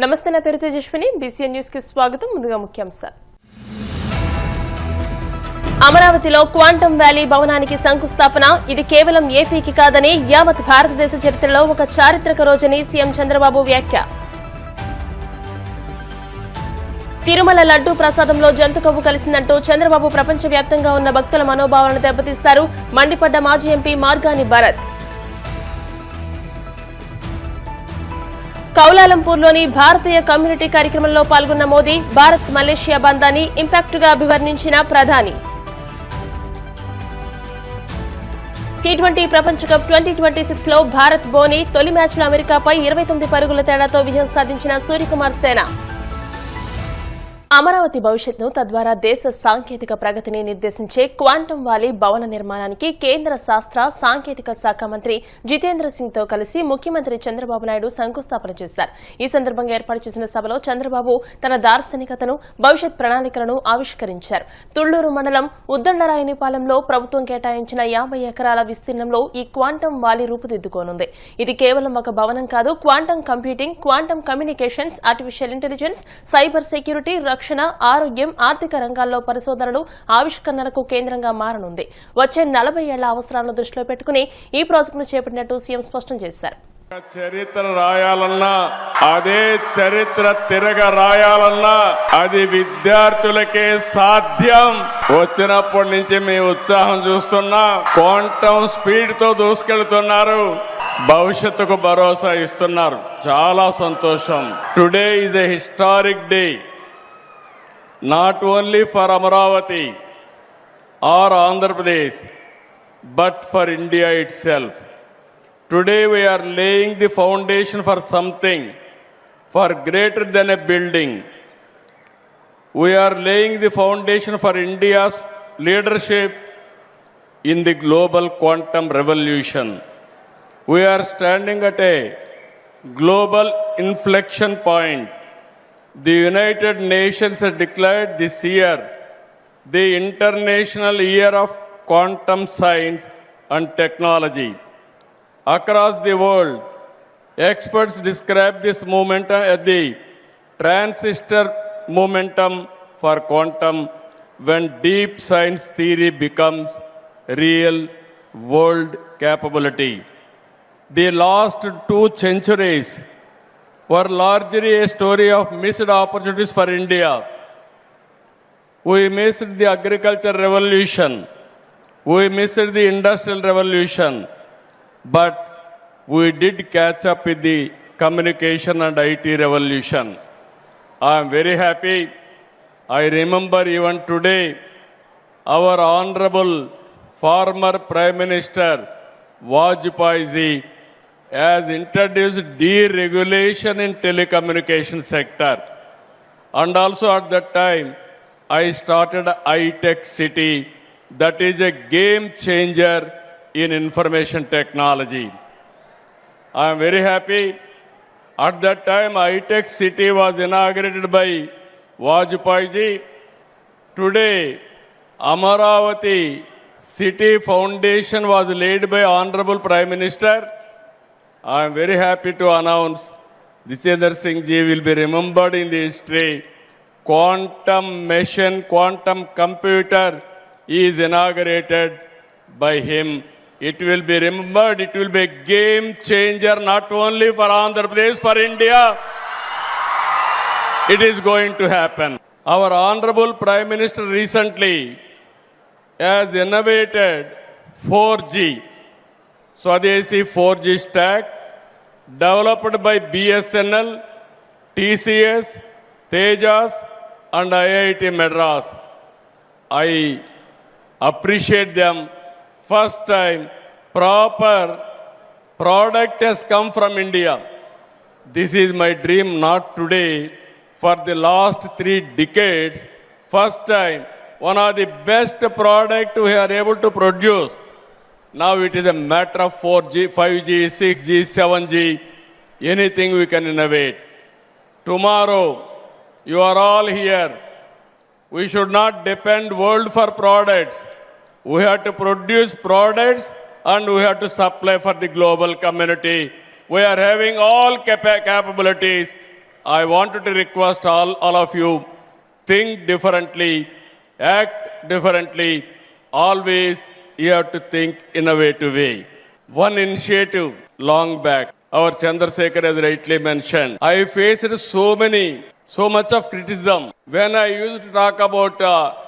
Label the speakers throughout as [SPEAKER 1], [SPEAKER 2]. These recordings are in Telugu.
[SPEAKER 1] నమస్తే, నా పేరు తేజస్విని. బీసీఎన్ న్యూస్ కి స్వాగతం. ముందుగా ముఖ్యాంశాలు. అమరావతిలో క్వాంటమ్ వ్యాలీ భవనానికి శంకుస్థాపన. ఇది కేవలం ఏపీకి కాదని యావత్ భారతదేశ చరిత్రలో ఒక చారిత్రక రోజని సీఎం చంద్రబాబు వ్యాఖ్య. తిరుమల లడ్డూ ప్రసాదంలో జంతు కొవ్వు కలిసిందంటూ చంద్రబాబు ప్రపంచవ్యాప్తంగా ఉన్న భక్తుల మనోభావాలను దెబ్బతీశారు. మండిపడ్డ మాజీ ఎంపీ మార్గాని భరత్. కౌలాలంపూర్లోని భారతీయ కమ్యూనిటీ కార్యక్రమంలో పాల్గొన్న మోదీ భారత్ మలేషియా బంధాన్ని ఇంపాక్ట్ గా అభివర్ణించిన ప్రధాని. టీ20 ప్రపంచ కప్ 2026 లో భారత్ బోని తొలి మ్యాచ్లో అమెరికాపై 29 పరుగుల తేడాతో విజయం సాధించిన సూర్యకుమార్ సేన. అమరావతి భవిష్యత్తును, తద్వారా దేశ సాంకేతిక ప్రగతిని నిర్దేశించే క్వాంటమ్ వ్యాలీ భవన నిర్మాణానికి కేంద్ర శాస్త్ర సాంకేతిక శాఖ మంత్రి జితేంద్ర సింగ్ తో కలిసి ముఖ్యమంత్రి చంద్రబాబు నాయుడు శంకుస్థాపన చేశారు. ఈ సందర్భంగా ఏర్పాటు చేసిన సభలో చంద్రబాబు తన దార్శనికతను, భవిష్యత్ ప్రణాళికలను ఆవిష్కరించారు. తుళ్లూరు మండలం ఉద్దండరాయనిపాలెంలో ప్రభుత్వం కేటాయించిన 50 ఎకరాల విస్తీర్ణంలో ఈ క్వాంటమ్ వ్యాలీ రూపుదిద్దుకోనుంది. ఇది కేవలం ఒక భవనం కాదు, quantum computing, quantum communications, artificial intelligence, cyber security, రక్షణ, ఆరోగ్యం, ఆర్థిక రంగాల్లో పరిశోధనలు, ఆవిష్కరణలకు కేంద్రంగా మారనుంది. వచ్చే 40 ఏళ్ల అవసరాలను దృష్టిలో పెట్టుకుని ఈ ప్రాజెక్టును చేపట్టినట్టు సీఎం స్పష్టం చేశారు.
[SPEAKER 2] చరిత్ర రాయాలన్నా, అదే చరిత్ర తిరగ రాయాలన్నా అది విద్యార్థులకే సాధ్యం. వచ్చినప్పటి నుంచి మీ ఉత్సాహం చూస్తున్నా, క్వాంటమ్ స్పీడ్ తో దూసుకెళ్తున్నారు, భవిష్యత్తుకు భరోసా ఇస్తున్నారు. చాలా సంతోషం. Today is a historic day, not only for Amaravati or Andhra Pradesh, but for India itself. Today we are laying the foundation for something far greater than a building. We are laying the foundation for India's leadership in the global quantum revolution. We are standing at a global inflection point. The United Nations has declared this year the International Year of Quantum Science and Technology. Across the world, experts describe this momentum as the transistor momentum for quantum, when deep science theory becomes real world capability. The last 2 centuries were largely a story of missed opportunities for India. We missed the agriculture revolution. We missed the industrial revolution. But we did catch up with the communication and IT revolution. I am very happy. I remember even today our honorable former Prime Minister Vajpayee ji has introduced deregulation in telecommunication sector, and also at that time I started iTech City, that is a game changer in information technology. I am very happy. At that time iTech City was inaugurated by Vajpayee ji. Today Amaravati City Foundation was laid by Honorable Prime Minister. I am very happy to announce Jitendra Singh ji will be remembered in the history. Quantum machine, quantum computer is inaugurated by him. It will be remembered. It will be a game changer not only for Andhra Pradesh, for India. It is going to happen. Our Honorable Prime Minister recently has innovated 4G. Swadeshi 4G stack developed by BSNL, TCS, Tejas and IIT Madras. I appreciate them. First time proper product has come from India. This is my dream, not today. For the last 3 decades, first time one of the best product we are able to produce. Now it is a matter of 4G, 5G, 6G, 7G, anything we can innovate. Tomorrow, you are all here. We should not depend world for products. We have to produce products and we have to supply for the global community. We are having all capabilities. I wanted to request all of you, think differently, act differently. Always you have to think innovative way. One initiative long back, our Chandrasekhar has rightly mentioned. I faced so much of criticism when I used to talk about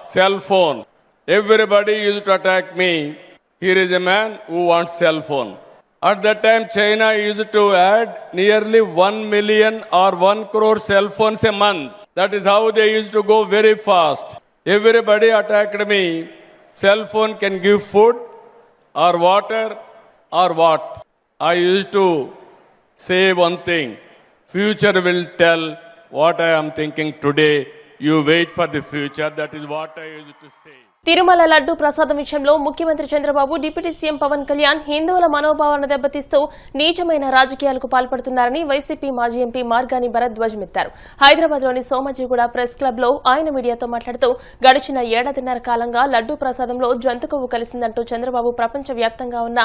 [SPEAKER 2] cell phone. Everybody used to attack me. Here is a man who wants cell phone. At that time, China used to add nearly 1 million or 1 crore cell phones a month. That is how they used to go very fast. Everybody attacked me. Cell phone can give food or water or what? I used to say one thing. Future will tell what I am thinking today. You wait for the future. That is what I used to say.
[SPEAKER 1] Tirumala laddu ప్రసాదం విషయంలో ముఖ్యమంత్రి చంద్రబాబు డిప్యూటీ సీఎం పవన్ కళ్యాణ్ హిందువుల మనోభావాలను దెబ్బతీస్తూ నీచమైన రాజకీయాలకు పాల్పడుతున్నారని వైసీపీ మాజీ ఎంపీ మార్గాని భరద్వాజ్ మెత్తారు. హైదరాబాద్లోని సోమాజిగూడ ప్రెస్ క్లబ్ లో ఆయన మీడియాతో మాట్లాడుతూ గడిచిన ఏడాదిన్నర కాలంగా లడ్డు ప్రసాదంలో జంతు కొవ్వు కలిసిందంటూ చంద్రబాబు ప్రపంచ వ్యాప్తంగా ఉన్న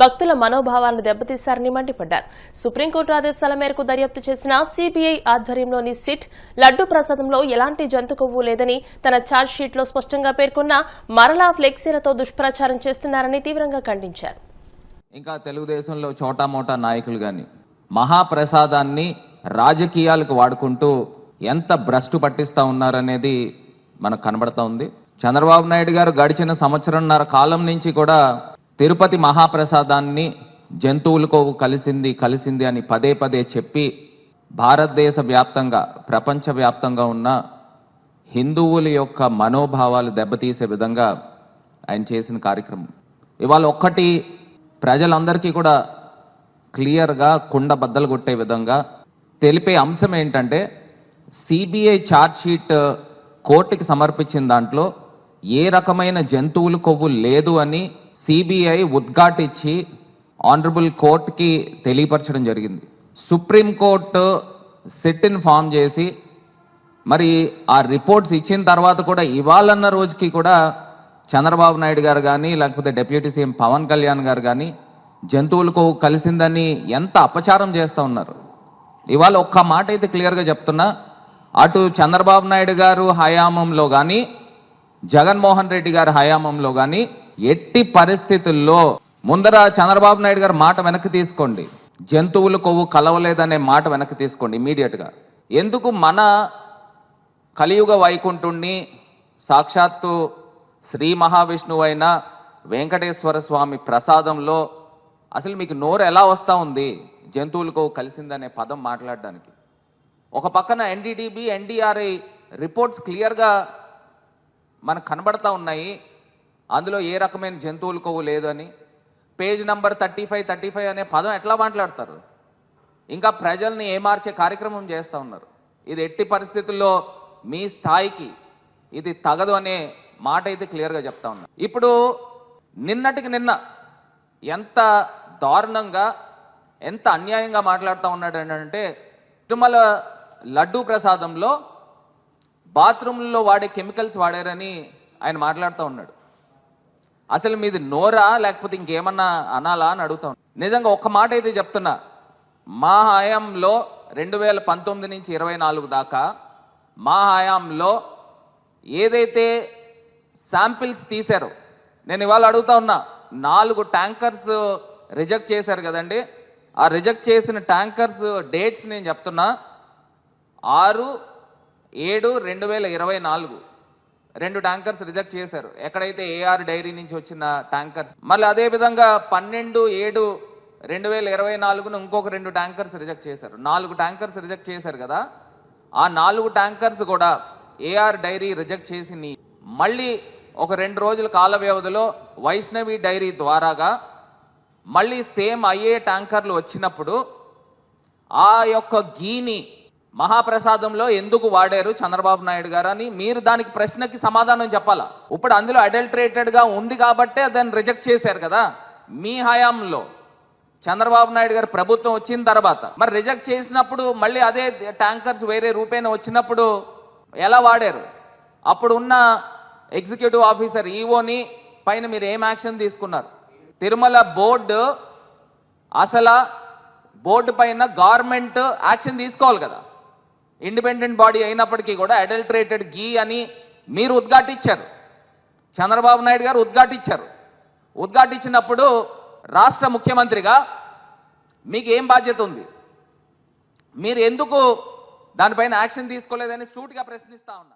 [SPEAKER 1] భక్తుల మనోభావాలను దెబ్బతీశారని మండిపడ్డారు. సుప్రీంకోర్టు ఆదేశాల మేరకు దర్యాప్తు చేసిన సీబీఐ ఆధ్వర్యంలోని సిట్ లడ్డు ప్రసాదంలో ఎలాంటి జంతు కొవ్వు లేదని తన ఛార్జ్ షీట్ లో స్పష్టంగా పేర్కొన్న మరలా ఫ్లెక్సీలతో దుష్ప్రచారం చేస్తున్నారని తీవ్రంగా ఖండించారు.
[SPEAKER 3] ఇంకా తెలుగుదేశంలో చోటా మోటా నాయకులు గాని మహాప్రసాదాన్ని రాజకీయాలకు వాడుకుంటూ ఎంత భ్రష్టు పట్టిస్తా ఉన్నారనేది మనకు కనబడతా ఉంది. చంద్రబాబు నాయుడు గారు గడిచిన సంవత్సరంన్నర కాలం నుంచి కూడా తిరుపతి మహాప్రసాదాన్ని జంతువులకు కలిసింది అని పదే పదే చెప్పి భారతదేశ వ్యాప్తంగా ప్రపంచ వ్యాప్తంగా ఉన్న హిందువుల యొక్క మనోభావాలు దెబ్బతీసే విధంగా ఆయన చేసిన కార్యక్రమం ఇవాళ ఒక్కటి ప్రజలందరికీ కూడా క్లియర్గా కుండ బద్దలు కొట్టే విధంగా తెలిపే అంశం ఏంటంటే సిబిఐ ఛార్జ్ షీట్ కోర్టుకి సమర్పించిన దాంట్లో ఏ రకమైన జంతువుల కొవ్వు లేదు అని సిబిఐ ఉద్ఘాటించి ఆనరబుల్ కోర్టుకి తెలియపరచడం జరిగింది. సుప్రీంకోర్టు సిట్ని ఫామ్ చేసి మరి ఆ రిపోర్ట్స్ ఇచ్చిన తర్వాత కూడా ఇవాళన్న రోజుకి కూడా చంద్రబాబు నాయుడు గారు కానీ లేకపోతే డిప్యూటీ సీఎం పవన్ కళ్యాణ్ గారు కానీ జంతువులకు కలిసిందని ఎంత అపచారం చేస్తూ ఉన్నారు. ఇవాళ ఒక్క మాట అయితే క్లియర్గా చెప్తున్నా, అటు చంద్రబాబు నాయుడు గారు హయామంలో కానీ జగన్మోహన్ రెడ్డి గారి హయామంలో కానీ ఎట్టి పరిస్థితుల్లో ముందర చంద్రబాబు నాయుడు గారు మాట వెనక్కి తీసుకోండి, జంతువుల కొవ్వు కలవలేదనే మాట వెనక్కి తీసుకోండి ఇమీడియట్గా. ఎందుకు మన కలియుగ వైకుంఠుణ్ణి సాక్షాత్తు శ్రీ మహావిష్ణువు అయిన వెంకటేశ్వర స్వామి ప్రసాదంలో అసలు మీకు నోరు ఎలా వస్తూ ఉంది జంతువులకు కలిసిందనే పదం మాట్లాడడానికి? ఒక పక్కన ఎన్డీడీబీ ఎన్డీఆర్ఐ రిపోర్ట్స్ క్లియర్గా మనకు కనబడతా ఉన్నాయి, అందులో ఏ రకమైన జంతువుల కొవ్వు లేదని. పేజ్ నంబర్ 35 అనే పదం ఎట్లా మాట్లాడతారు? ఇంకా ప్రజల్ని ఏమార్చే కార్యక్రమం చేస్తూ ఉన్నారు. ఇది ఎట్టి పరిస్థితుల్లో మీ స్థాయికి ఇది తగదు అనే మాట అయితే క్లియర్గా చెప్తా ఉన్నా. ఇప్పుడు నిన్నటికి నిన్న ఎంత దారుణంగా ఎంత అన్యాయంగా మాట్లాడుతూ ఉన్నాడు అంటే తిరుమల లడ్డూ ప్రసాదంలో బాత్రూంలో వాడే కెమికల్స్ వాడారని ఆయన మాట్లాడుతూ ఉన్నాడు. అసలు మీది నోరా లేకపోతే ఇంకేమన్నా అనాలా అని అడుగుతా ఉన్నాడు. నిజంగా ఒక్క మాట అయితే చెప్తున్నా, మా హయాంలో 2019 నుంచి 24 దాకా మా హయాంలో ఏదైతే శాంపిల్స్ తీశారో, నేను ఇవాళ అడుగుతా ఉన్నా, 4 ట్యాంకర్స్ రిజెక్ట్ చేశారు కదండి. ఆ రిజెక్ట్ చేసిన ట్యాంకర్స్ డేట్స్ నేను చెప్తున్నా, 6/7/2024 2 ట్యాంకర్స్ రిజెక్ట్ చేశారు. ఎక్కడైతే ఏఆర్ డైరీ నుంచి వచ్చిన ట్యాంకర్స్. మళ్ళీ అదేవిధంగా 12/7/2024 ఇంకొక 2 ట్యాంకర్స్ రిజెక్ట్ చేశారు. 4 ట్యాంకర్స్ రిజెక్ట్ చేశారు కదా. ఆ 4 ట్యాంకర్స్ కూడా ఏఆర్ డైరీ రిజెక్ట్ చేసి మళ్ళీ ఒక 2 రోజుల కాల వ్యవధిలో వైష్ణవి డైరీ ద్వారాగా మళ్ళీ సేమ్ అయ్యే ట్యాంకర్లు వచ్చినప్పుడు ఆ యొక్క గీని మహాప్రసాదంలో ఎందుకు వాడారు చంద్రబాబు నాయుడు గారు అని మీరు దానికి ప్రశ్నకి సమాధానం చెప్పాలా. ఇప్పుడు అందులో అడల్టరేటెడ్గా ఉంది కాబట్టే దాన్ని రిజెక్ట్ చేశారు కదా. మీ హయాంలో చంద్రబాబు నాయుడు గారు ప్రభుత్వం వచ్చిన తర్వాత మరి రిజెక్ట్ చేసినప్పుడు మళ్ళీ అదే ట్యాంకర్స్ వేరే రూపేణ వచ్చినప్పుడు ఎలా వాడారు? అప్పుడు ఉన్న ఎగ్జిక్యూటివ్ ఆఫీసర్ ఈఓని పైన మీరు ఏం యాక్షన్ తీసుకున్నారు? తిరుమల బోర్డు అసలు బోర్డు పైన గవర్నమెంట్ యాక్షన్ తీసుకోవాలి కదా. ఇండిపెండెంట్ బాడీ అయినప్పటికీ కూడా అడల్టరేటెడ్ ఘీ అని మీరు ఉద్ఘాటించారు, చంద్రబాబు నాయుడు గారు ఉద్ఘాటించారు. ఉద్ఘాటించినప్పుడు రాష్ట్ర ముఖ్యమంత్రిగా మీకు ఏం బాధ్యత ఉంది? మీరు ఎందుకు దానిపైన యాక్షన్ తీసుకోలేదని సూటిగా ప్రశ్నిస్తా ఉన్నా.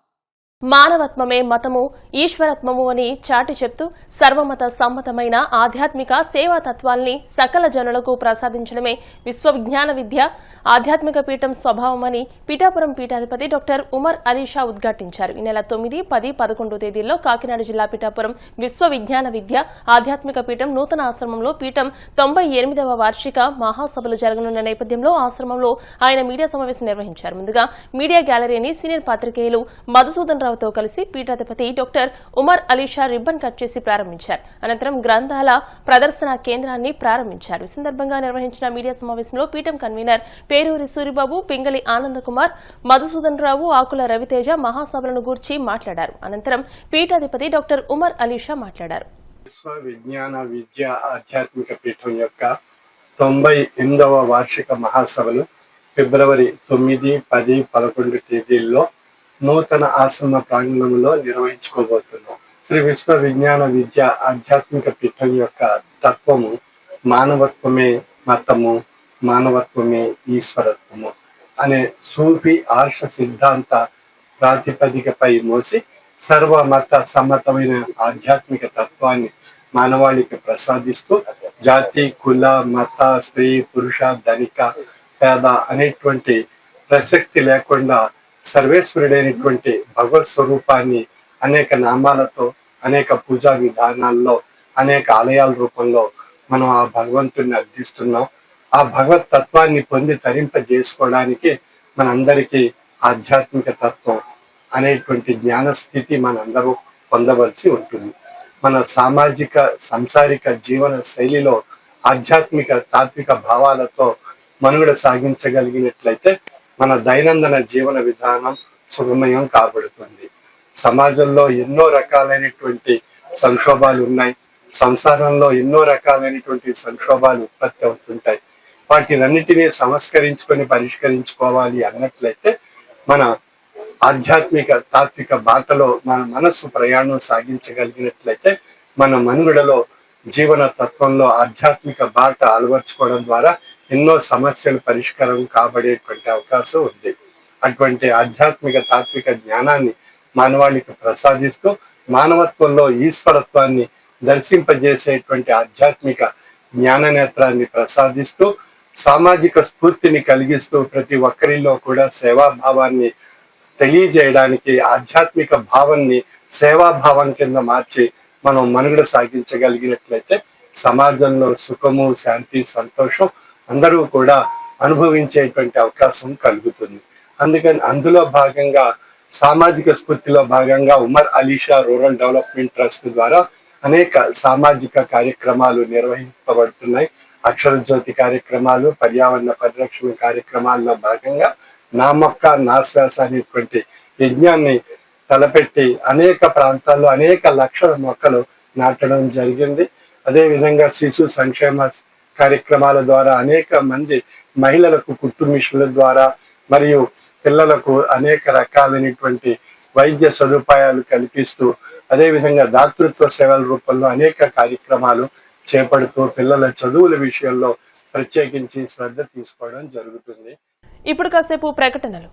[SPEAKER 1] మానవత్వమే మతము, ఈశ్వరత్వము అని చాటి చెప్తూ సర్వమత సమ్మతమైన ఆధ్యాత్మిక సేవా తత్వాల్ని సకల జనులకు ప్రసాదించడమే విశ్వవిజ్ఞాన విద్య ఆధ్యాత్మిక పీఠం స్వభావమని పిఠాపురం పీఠాధిపతి డాక్టర్ ఉమర్ అలీషా ఉద్ఘాటించారు. ఈ నెల 9, 10, 11 తేదీల్లో కాకినాడ జిల్లా పిఠాపురం విశ్వవిజ్ఞాన విద్య ఆధ్యాత్మిక పీఠం నూతన ఆశ్రమంలో పీఠం 98వ వార్షిక మహాసభలు జరగనున్న నేపథ్యంలో ఆశ్రమంలో ఆయన మీడియా సమావేశం నిర్వహించారు. ముందుగా మీడియా గ్యాలరీని సీనియర్ పాత్రికేయులు మధుసూదన్ రావుతో కలిసి పీఠాధిపతి doctor Umar Alisha ribbon cut చేసి ప్రారంభించారు. అనంతరం గ్రంథాల ప్రదర్శన కేంద్రాన్ని ప్రారంభించారు. ఈ సందర్భంగా నిర్వహించిన మీడియా సమావేశంలో పీఠం కన్వీనర్ పేరూరి సూరిబాబు, పింగళి ఆనందకుమార్, మధుసూదన్ రావు, ఆకుల రవితేజ మహాసభలను గూర్చి మాట్లాడారు. అనంతరం పీఠాధిపతి డాక్టర్ ఉమర్ అలీషా మాట్లాడారు.
[SPEAKER 4] విశ్వవిజ్ఞాన విద్య ఆధ్యాత్మిక పీఠం యొక్క 98వ వార్షిక మహాసభలు ఫిబ్రవరి 9, 10, 11 తేదీల్లో నూతన ఆశ్రమ ప్రాంగణంలో నిర్వహించుకోబోతున్నాం. శ్రీ విశ్వ విజ్ఞాన విద్య ఆధ్యాత్మిక పీఠం యొక్క తత్వము మానవత్వమే మతము, మానవత్వమే ఈశ్వరత్వము అనే సూఫీ ఆర్ష సిద్ధాంత ప్రాతిపదికపై మోసి సర్వమత సమ్మతమైన ఆధ్యాత్మిక తత్వాన్ని మానవాళికి ప్రసాదిస్తూ జాతి, కుల, మత, స్త్రీ, పురుష, ధనిక, పేద అనేటువంటి ప్రసక్తి లేకుండా సర్వేశ్వరుడైనటువంటి భగవత్ స్వరూపాన్ని అనేక నామాలతో, అనేక పూజా విధానాల్లో, అనేక ఆలయాల రూపంలో మనం ఆ భగవంతుడిని అర్థిస్తున్నాం. ఆ భగవత్ తత్వాన్ని పొంది తరింపజేసుకోవడానికి మనందరికీ ఆధ్యాత్మిక తత్వం అనేటువంటి జ్ఞాన స్థితి మనందరూ పొందవలసి ఉంటుంది. మన సామాజిక సంసారిక జీవన శైలిలో ఆధ్యాత్మిక తాత్విక భావాలతో మనుగడ సాగించగలిగినట్లయితే మన దైనందిన జీవన విధానం సుగమయం కాబడుతుంది. సమాజంలో ఎన్నో రకాలైనటువంటి సంక్షోభాలు ఉన్నాయి. సంసారంలో ఎన్నో రకాలైనటువంటి సంక్షోభాలు ఉత్పత్తి అవుతుంటాయి. వాటినన్నిటినీ సంస్కరించుకొని పరిష్కరించుకోవాలి అన్నట్లయితే మన ఆధ్యాత్మిక తాత్విక బాటలో మన మనస్సు ప్రయాణం సాగించగలిగినట్లయితే మన మనుగడలో జీవన తత్వంలో ఆధ్యాత్మిక బాట అలవర్చుకోవడం ద్వారా ఎన్నో సమస్యలు పరిష్కారం కాబడేటువంటి అవకాశం ఉంది. అటువంటి ఆధ్యాత్మిక తాత్విక జ్ఞానాన్ని మానవాళికి ప్రసాదిస్తూ మానవత్వంలో ఈశ్వరత్వాన్ని దర్శింపజేసేటువంటి ఆధ్యాత్మిక జ్ఞాన నేత్రాన్ని ప్రసాదిస్తూ సామాజిక స్ఫూర్తిని కలిగిస్తూ ప్రతి ఒక్కరిలో కూడా సేవాభావాన్ని తెలియజేయడానికి ఆధ్యాత్మిక భావాన్ని సేవాభావం కింద మార్చి మనం మనుగడ సాగించగలిగినట్లయితే సమాజంలో సుఖము, శాంతి, సంతోషం అందరూ కూడా అనుభవించేటువంటి అవకాశం కలుగుతుంది. అందుకని అందులో భాగంగా సామాజిక స్ఫూర్తిలో భాగంగా Umar Alisha rural development trust ద్వారా అనేక సామాజిక కార్యక్రమాలు నిర్వహింపబడుతున్నాయి. అక్షర జ్యోతి కార్యక్రమాలు, పర్యావరణ పరిరక్షణ కార్యక్రమాల్లో భాగంగా నా మొక్క నా శ్వాస అనేటువంటి యజ్ఞాన్ని తలపెట్టి అనేక ప్రాంతాల్లో అనేక లక్షల మొక్కలు నాటడం జరిగింది. అదేవిధంగా శిశు సంక్షేమ కార్యక్రమాల ద్వారా అనేక మంది మహిళలకు కుట్టు మిషన్ల ద్వారా మరియు పిల్లలకు అనేక రకాలైనటువంటి వైద్య సదుపాయాలు కల్పిస్తూ అదేవిధంగా దాతృత్వ సేవల రూపంలో అనేక కార్యక్రమాలు చేపడుతూ పిల్లల చదువుల విషయంలో ప్రత్యేకించి శ్రద్ధ తీసుకోవడం జరుగుతుంది.
[SPEAKER 1] ఇప్పుడు కాసేపు ప్రకటనలు.